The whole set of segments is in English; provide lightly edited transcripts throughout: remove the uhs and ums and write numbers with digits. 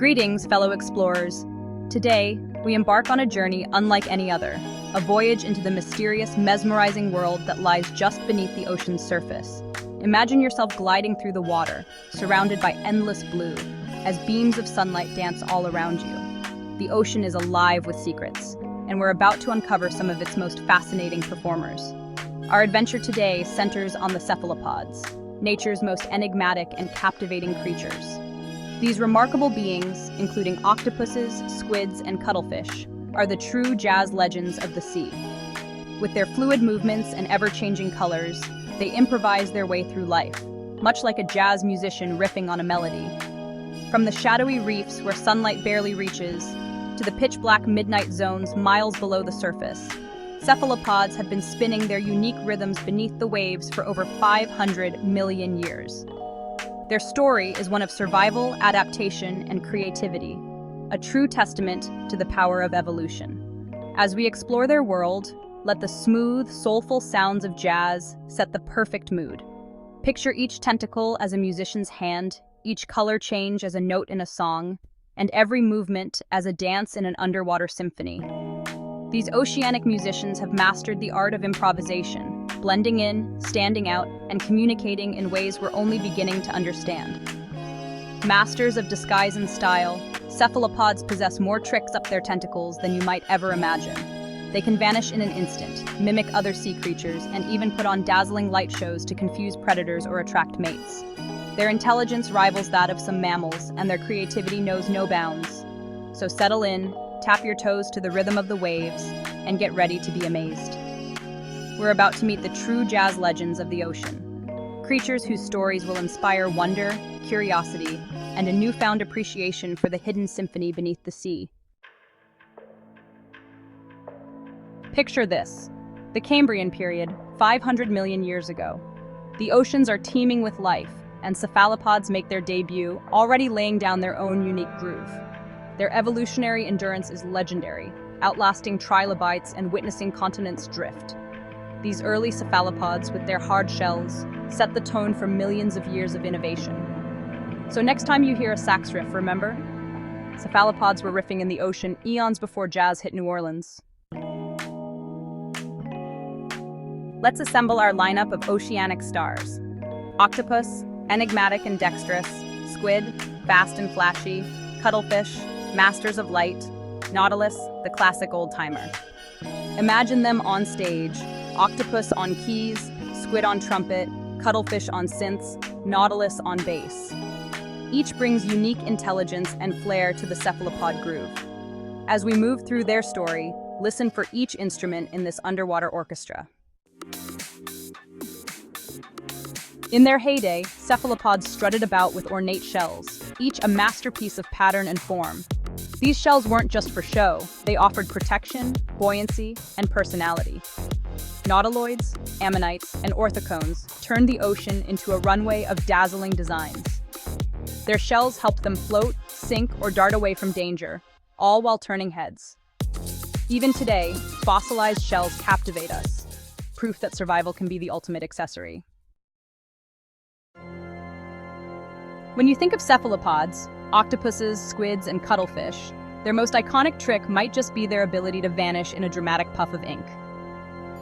Greetings, fellow explorers. Today, we embark on a journey unlike any other, a voyage into the mysterious, mesmerizing world that lies just beneath the ocean's surface. Imagine yourself gliding through the water, surrounded by endless blue, as beams of sunlight dance all around you. The ocean is alive with secrets, and we're about to uncover some of its most fascinating performers. Our adventure today centers on the cephalopods, nature's most enigmatic and captivating creatures. These remarkable beings, including octopuses, squids, and cuttlefish, are the true jazz legends of the sea. With their fluid movements and ever-changing colors, they improvise their way through life, much like a jazz musician riffing on a melody. From the shadowy reefs where sunlight barely reaches, to the pitch-black midnight zones miles below the surface, cephalopods have been spinning their unique rhythms beneath the waves for over 500 million years. Their story is one of survival, adaptation, and creativity, a true testament to the power of evolution. As we explore their world, let the smooth, soulful sounds of jazz set the perfect mood. Picture each tentacle as a musician's hand, each color change as a note in a song, and every movement as a dance in an underwater symphony. These oceanic musicians have mastered the art of improvisation, blending in, standing out, and communicating in ways we're only beginning to understand. Masters of disguise and style, cephalopods possess more tricks up their tentacles than you might ever imagine. They can vanish in an instant, mimic other sea creatures, and even put on dazzling light shows to confuse predators or attract mates. Their intelligence rivals that of some mammals, and their creativity knows no bounds. So settle in, tap your toes to the rhythm of the waves, and get ready to be amazed. We're about to meet the true jazz legends of the ocean, creatures whose stories will inspire wonder, curiosity, and a newfound appreciation for the hidden symphony beneath the sea. Picture this: the Cambrian period, 500 million years ago. The oceans are teeming with life, and cephalopods make their debut, already laying down their own unique groove. Their evolutionary endurance is legendary, outlasting trilobites and witnessing continents drift. These early cephalopods, with their hard shells, set the tone for millions of years of innovation. So next time you hear a sax riff, remember? Cephalopods were riffing in the ocean eons before jazz hit New Orleans. Let's assemble our lineup of oceanic stars. Octopus, enigmatic and dexterous; squid, fast and flashy; cuttlefish, masters of light; nautilus, the classic old-timer. Imagine them on stage: octopus on keys, squid on trumpet, cuttlefish on synths, nautilus on bass. Each brings unique intelligence and flair to the cephalopod groove. As we move through their story, listen for each instrument in this underwater orchestra. In their heyday, cephalopods strutted about with ornate shells, each a masterpiece of pattern and form. These shells weren't just for show, they offered protection, buoyancy, and personality. Nautiloids, ammonites, and orthocones turned the ocean into a runway of dazzling designs. Their shells helped them float, sink, or dart away from danger, all while turning heads. Even today, fossilized shells captivate us, proof that survival can be the ultimate accessory. When you think of cephalopods, octopuses, squids, and cuttlefish, their most iconic trick might just be their ability to vanish in a dramatic puff of ink.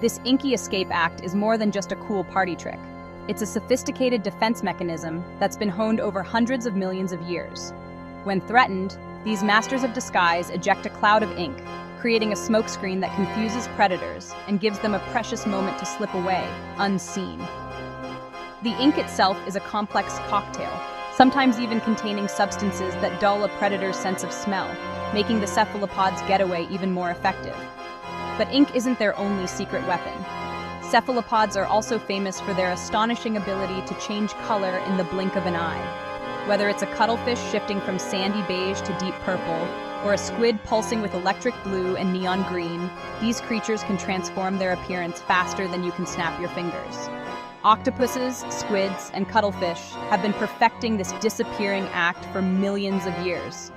This inky escape act is more than just a cool party trick. It's a sophisticated defense mechanism that's been honed over hundreds of millions of years. When threatened, these masters of disguise eject a cloud of ink, creating a smokescreen that confuses predators and gives them a precious moment to slip away, unseen. The ink itself is a complex cocktail, sometimes even containing substances that dull a predator's sense of smell, making the cephalopod's getaway even more effective. But ink isn't their only secret weapon. Cephalopods are also famous for their astonishing ability to change color in the blink of an eye. Whether it's a cuttlefish shifting from sandy beige to deep purple, or a squid pulsing with electric blue and neon green, these creatures can transform their appearance faster than you can snap your fingers. Octopuses, squids, and cuttlefish have been perfecting this disappearing act for millions of years,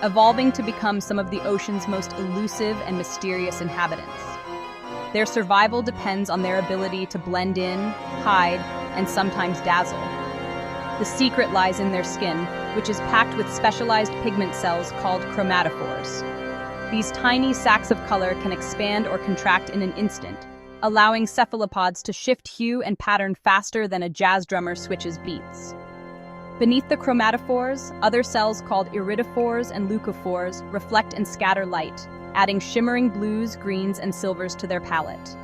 evolving to become some of the ocean's most elusive and mysterious inhabitants. Their survival depends on their ability to blend in, hide, and sometimes dazzle. The secret lies in their skin, which is packed with specialized pigment cells called chromatophores. These tiny sacs of color can expand or contract in an instant, allowing cephalopods to shift hue and pattern faster than a jazz drummer switches beats. Beneath the chromatophores, other cells called iridophores and leucophores reflect and scatter light, adding shimmering blues, greens, and silvers to their palette.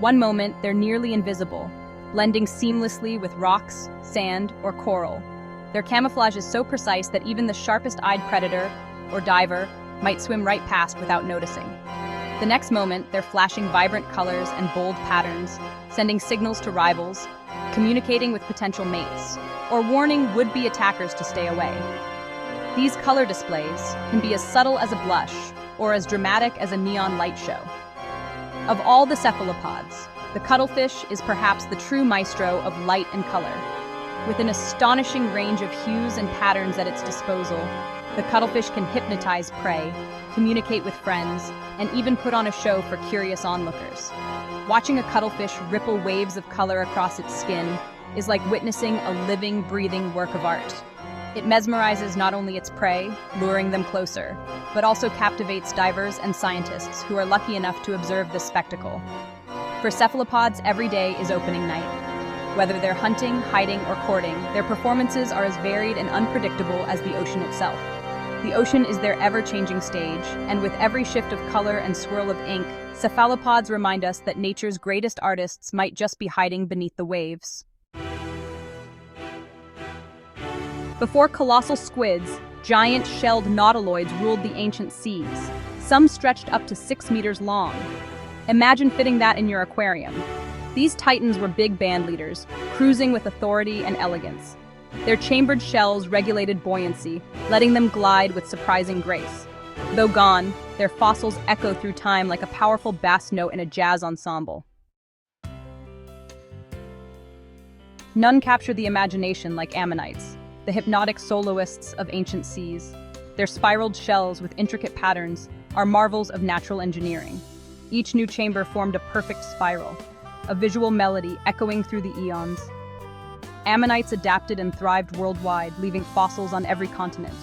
One moment, they're nearly invisible, blending seamlessly with rocks, sand, or coral. Their camouflage is so precise that even the sharpest-eyed predator or diver might swim right past without noticing. The next moment, they're flashing vibrant colors and bold patterns, sending signals to rivals, communicating with potential mates, or warning would-be attackers to stay away. These color displays can be as subtle as a blush or as dramatic as a neon light show. Of all the cephalopods, the cuttlefish is perhaps the true maestro of light and color. With an astonishing range of hues and patterns at its disposal, the cuttlefish can hypnotize prey, communicate with friends, and even put on a show for curious onlookers. Watching a cuttlefish ripple waves of color across its skin is like witnessing a living, breathing work of art. It mesmerizes not only its prey, luring them closer, but also captivates divers and scientists who are lucky enough to observe this spectacle. For cephalopods, every day is opening night. Whether they're hunting, hiding, or courting, their performances are as varied and unpredictable as the ocean itself. The ocean is their ever-changing stage, and with every shift of color and swirl of ink, cephalopods remind us that nature's greatest artists might just be hiding beneath the waves. Before colossal squids, giant shelled nautiloids ruled the ancient seas. Some stretched up to 6 meters long. Imagine fitting that in your aquarium. These titans were big band leaders, cruising with authority and elegance. Their chambered shells regulated buoyancy, letting them glide with surprising grace. Though gone, their fossils echo through time like a powerful bass note in a jazz ensemble. None capture the imagination like ammonites, the hypnotic soloists of ancient seas. Their spiraled shells with intricate patterns are marvels of natural engineering. Each new chamber formed a perfect spiral, a visual melody echoing through the eons. Ammonites adapted and thrived worldwide, leaving fossils on every continent.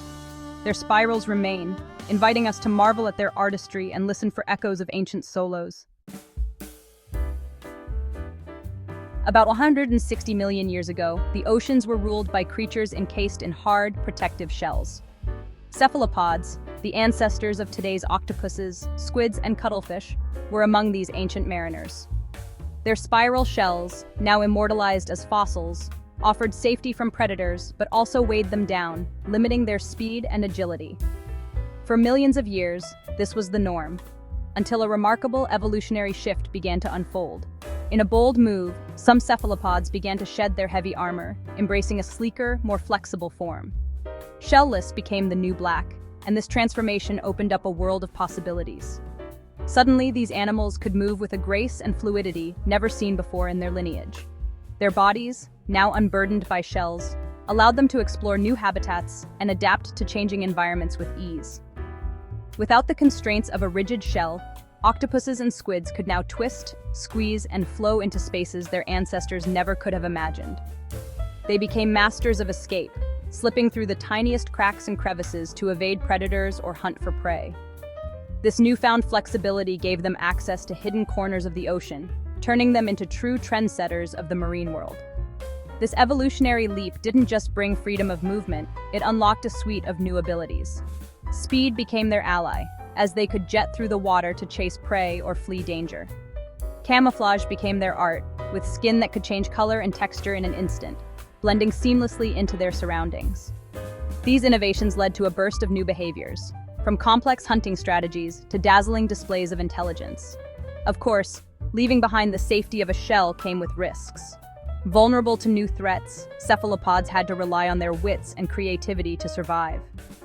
Their spirals remain, inviting us to marvel at their artistry and listen for echoes of ancient solos. About 160 million years ago, the oceans were ruled by creatures encased in hard, protective shells. Cephalopods, the ancestors of today's octopuses, squids, and cuttlefish, were among these ancient mariners. Their spiral shells, now immortalized as fossils, offered safety from predators but also weighed them down, limiting their speed and agility. For millions of years, this was the norm, until a remarkable evolutionary shift began to unfold. In a bold move, some cephalopods began to shed their heavy armor, embracing a sleeker, more flexible form. Shellless became the new black, and this transformation opened up a world of possibilities. Suddenly, these animals could move with a grace and fluidity never seen before in their lineage. Their bodies, now unburdened by shells, allowed them to explore new habitats and adapt to changing environments with ease. Without the constraints of a rigid shell, octopuses and squids could now twist, squeeze, and flow into spaces their ancestors never could have imagined. They became masters of escape, slipping through the tiniest cracks and crevices to evade predators or hunt for prey. This newfound flexibility gave them access to hidden corners of the ocean, turning them into true trendsetters of the marine world. This evolutionary leap didn't just bring freedom of movement, it unlocked a suite of new abilities. Speed became their ally, as they could jet through the water to chase prey or flee danger. Camouflage became their art, with skin that could change color and texture in an instant, blending seamlessly into their surroundings. These innovations led to a burst of new behaviors, from complex hunting strategies to dazzling displays of intelligence. Of course, leaving behind the safety of a shell came with risks. Vulnerable to new threats, cephalopods had to rely on their wits and creativity to survive.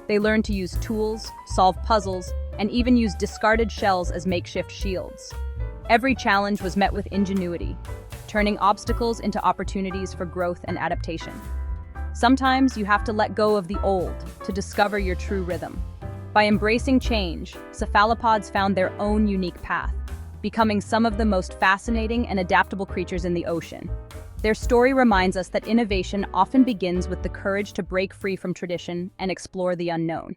They learned to use tools, solve puzzles, and even use discarded shells as makeshift shields. Every challenge was met with ingenuity, turning obstacles into opportunities for growth and adaptation. Sometimes you have to let go of the old to discover your true rhythm. By embracing change, cephalopods found their own unique path, becoming some of the most fascinating and adaptable creatures in the ocean. Their story reminds us that innovation often begins with the courage to break free from tradition and explore the unknown.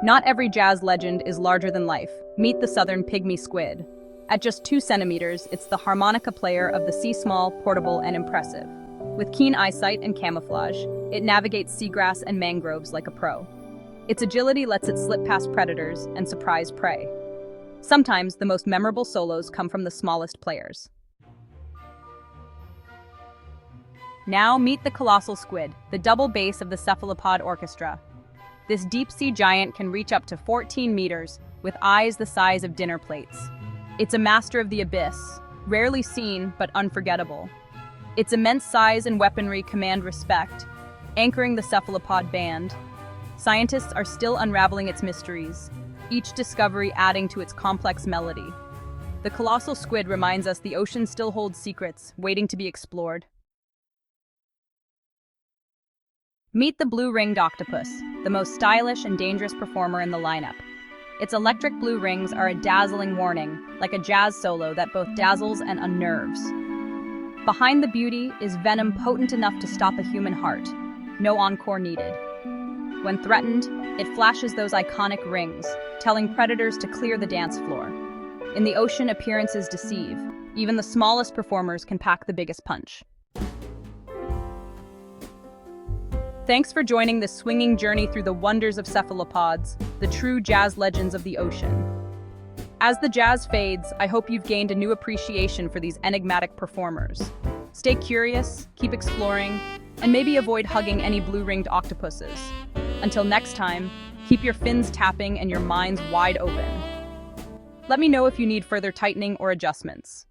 Not every jazz legend is larger than life. Meet the southern pygmy squid. At just 2 centimeters, it's the harmonica player of the sea, small, portable, and impressive. With keen eyesight and camouflage, it navigates seagrass and mangroves like a pro. Its agility lets it slip past predators and surprise prey. Sometimes, the most memorable solos come from the smallest players. Now meet the colossal squid, the double bass of the cephalopod orchestra. This deep-sea giant can reach up to 14 meters, with eyes the size of dinner plates. It's a master of the abyss, rarely seen but unforgettable. Its immense size and weaponry command respect, anchoring the cephalopod band. Scientists are still unraveling its mysteries, each discovery adding to its complex melody. The colossal squid reminds us the ocean still holds secrets, waiting to be explored. Meet the blue-ringed octopus, the most stylish and dangerous performer in the lineup. Its electric blue rings are a dazzling warning, like a jazz solo that both dazzles and unnerves. Behind the beauty is venom potent enough to stop a human heart. No encore needed. When threatened, it flashes those iconic rings, telling predators to clear the dance floor. In the ocean, appearances deceive. Even the smallest performers can pack the biggest punch. Thanks for joining this swinging journey through the wonders of cephalopods, the true jazz legends of the ocean. As the jazz fades, I hope you've gained a new appreciation for these enigmatic performers. Stay curious, keep exploring, and maybe avoid hugging any blue-ringed octopuses. Until next time, keep your fins tapping and your minds wide open. Let me know if you need further tightening or adjustments.